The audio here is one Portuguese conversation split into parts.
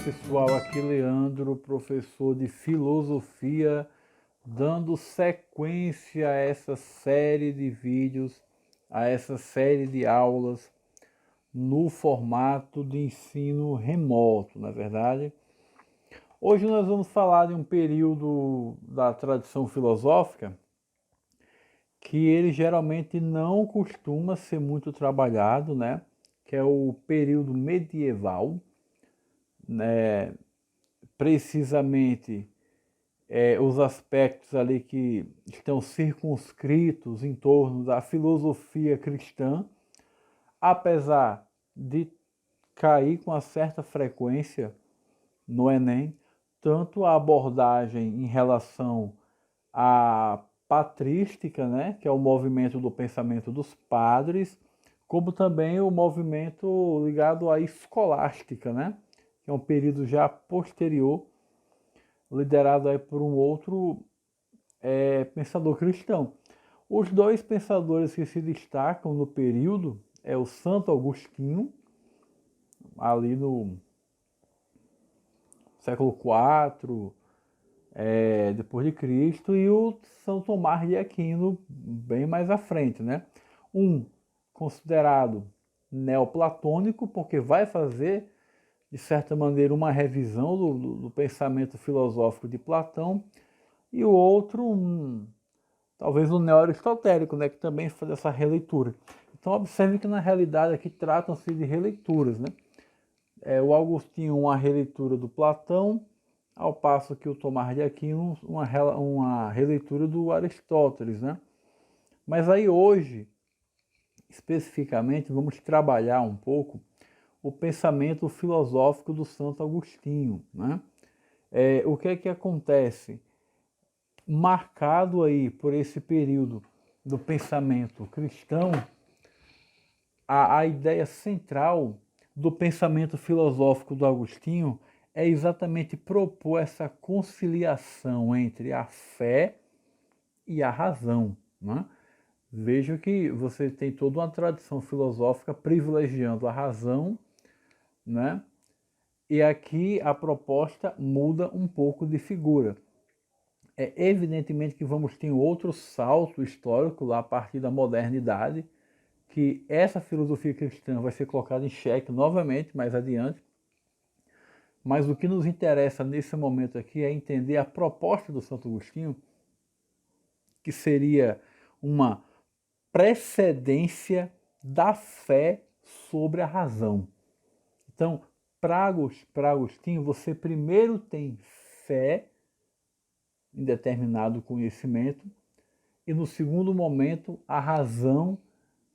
pessoal, aqui Leandro, professor de filosofia, dando sequência a essa série de vídeos, a essa série de aulas no formato de ensino remoto, na verdade. Hoje nós vamos falar de um período da tradição filosófica que ele geralmente não costuma ser muito trabalhado, né? Que é o período medieval, né? Precisamente os aspectos ali que estão circunscritos em torno da filosofia cristã, apesar de cair com uma certa frequência no Enem, tanto a abordagem em relação à patrística, né, que é o movimento do pensamento dos padres, como também o movimento ligado à escolástica, né, que é um período já posterior, liderado aí por um outro pensador cristão. Os dois pensadores que se destacam no período é o Santo Agostinho, ali no século IV, depois de Cristo, e o São Tomás de Aquino, bem mais à frente, né? Um considerado neoplatônico, porque vai fazer, de certa maneira, uma revisão do pensamento filosófico de Platão, e o outro, talvez um neo-aristotélico, né, que também faz essa releitura. Então observe que na realidade aqui tratam-se de releituras, né? O Agostinho uma releitura do Platão, ao passo que o Tomás de Aquino uma releitura do Aristóteles, né? Mas aí hoje, especificamente, vamos trabalhar um pouco o pensamento filosófico do Santo Agostinho, né? O que é que acontece? Marcado aí por esse período do pensamento cristão, a ideia central do pensamento filosófico do Agostinho é exatamente propor essa conciliação entre a fé e a razão, né? Vejo que você tem toda uma tradição filosófica privilegiando a razão, né? E aqui a proposta muda um pouco de figura. É evidentemente que vamos ter outro salto histórico lá a partir da modernidade, que essa filosofia cristã vai ser colocada em xeque novamente mais adiante. Mas o que nos interessa nesse momento aqui é entender a proposta do Santo Agostinho, que seria uma precedência da fé sobre a razão. Então, para Agostinho, você primeiro tem fé em determinado conhecimento, e no segundo momento, a razão,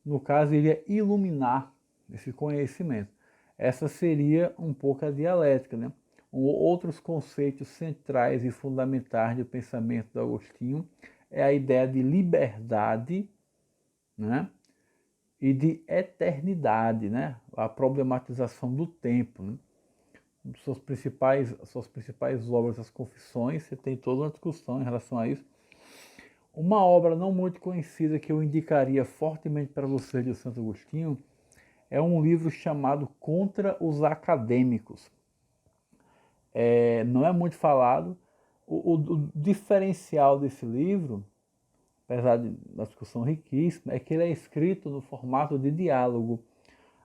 no caso, iria iluminar esse conhecimento. Essa seria um pouco a dialética, né? Outros conceitos centrais e fundamentais do pensamento do Agostinho é a ideia de liberdade, né? E de eternidade, né? A problematização do tempo, né? Suas principais obras, as Confissões, você tem toda uma discussão em relação a isso. Uma obra não muito conhecida que eu indicaria fortemente para vocês de Santo Agostinho é um livro chamado Contra os Acadêmicos. Não é muito falado. O diferencial desse livro, apesar da discussão riquíssima, é que ele é escrito no formato de diálogo,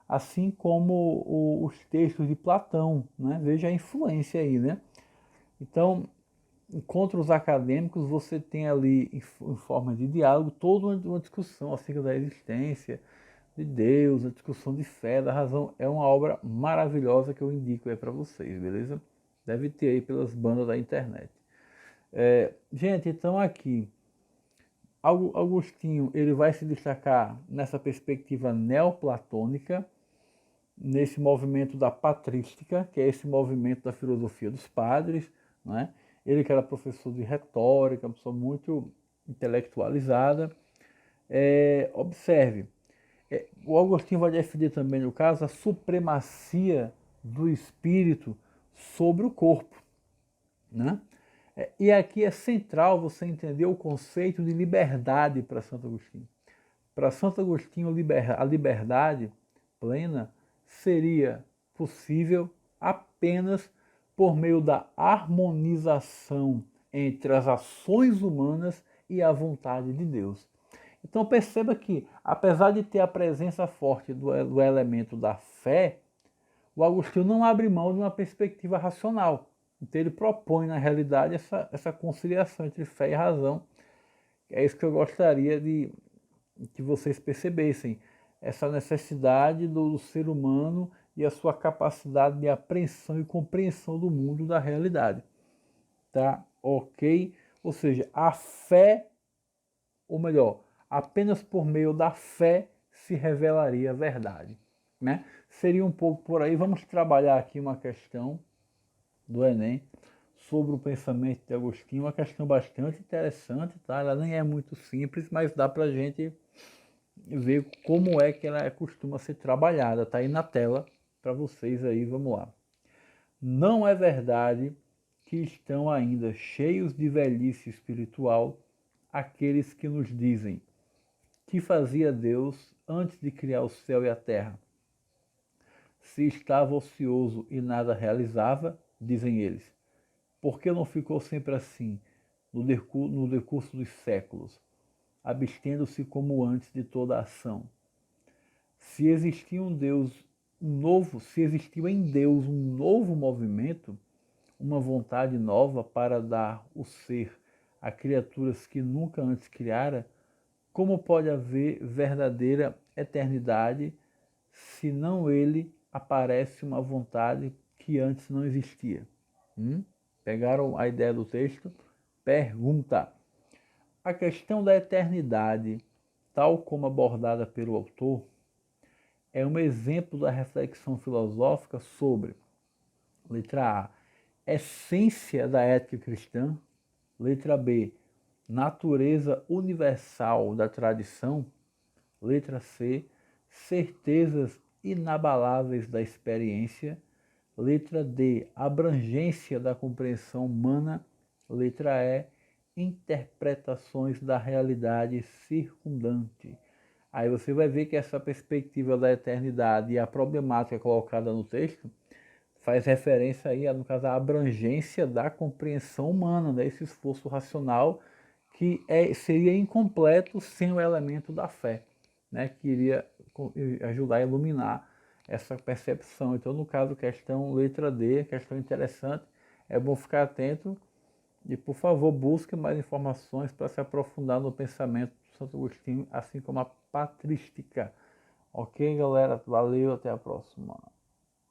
assim como os textos de Platão, né? Veja a influência aí, né? Então, contra os acadêmicos, você tem ali, em forma de diálogo, toda uma discussão acerca da existência de Deus, a discussão de fé, da razão. É uma obra maravilhosa que eu indico aí para vocês, beleza? Deve ter aí pelas bandas da internet. Gente, então aqui, Agostinho ele vai se destacar nessa perspectiva neoplatônica, nesse movimento da patrística, que é esse movimento da filosofia dos padres, né? Ele que era professor de retórica, uma pessoa muito intelectualizada. Observe, o Agostinho vai defender também, no caso, a supremacia do espírito sobre o corpo, né? E aqui é central você entender o conceito de liberdade para Santo Agostinho. Para Santo Agostinho, a liberdade plena seria possível apenas por meio da harmonização entre as ações humanas e a vontade de Deus. Então perceba que, apesar de ter a presença forte do elemento da fé, o Agostinho não abre mão de uma perspectiva racional. Então ele propõe, na realidade, essa conciliação entre fé e razão. É isso que eu gostaria de que vocês percebessem. Essa necessidade do ser humano e a sua capacidade de apreensão e compreensão do mundo, da realidade. Tá? Ok? Ou seja, a fé, ou melhor, apenas por meio da fé se revelaria a verdade. Né? Seria um pouco por aí. Vamos trabalhar aqui uma questão do Enem sobre o pensamento de Agostinho, uma questão bastante interessante, tá? Ela nem é muito simples, mas dá para a gente ver como é que ela costuma ser trabalhada. Tá aí na tela para vocês aí, vamos lá. Não é verdade que estão ainda cheios de velhice espiritual aqueles que nos dizem que fazia Deus antes de criar o céu e a terra. Se estava ocioso e nada realizava, dizem eles, por que não ficou sempre assim no decurso dos séculos, abstendo-se como antes de toda a ação? Se existia se existiu em Deus um novo movimento, uma vontade nova para dar o ser a criaturas que nunca antes criara, como pode haver verdadeira eternidade se não ele aparece uma vontade que antes não existia? Pegaram a ideia do texto? Pergunta. A questão da eternidade, tal como abordada pelo autor, é um exemplo da reflexão filosófica sobre, letra A, essência da ética cristã, letra B, natureza universal da tradição, letra C, certezas inabaláveis da experiência, letra D, abrangência da compreensão humana, letra E, interpretações da realidade circundante. Aí você vai ver que essa perspectiva da eternidade e a problemática colocada no texto faz referência aí, no caso, à abrangência da compreensão humana, né? Esse esforço racional que seria incompleto sem o elemento da fé, né? Que iria ajudar a iluminar essa percepção. Então, no caso, questão letra D, questão interessante, é bom ficar atento e, por favor, busque mais informações para se aprofundar no pensamento de Santo Agostinho, assim como a patrística. Ok, galera? Valeu, até a próxima.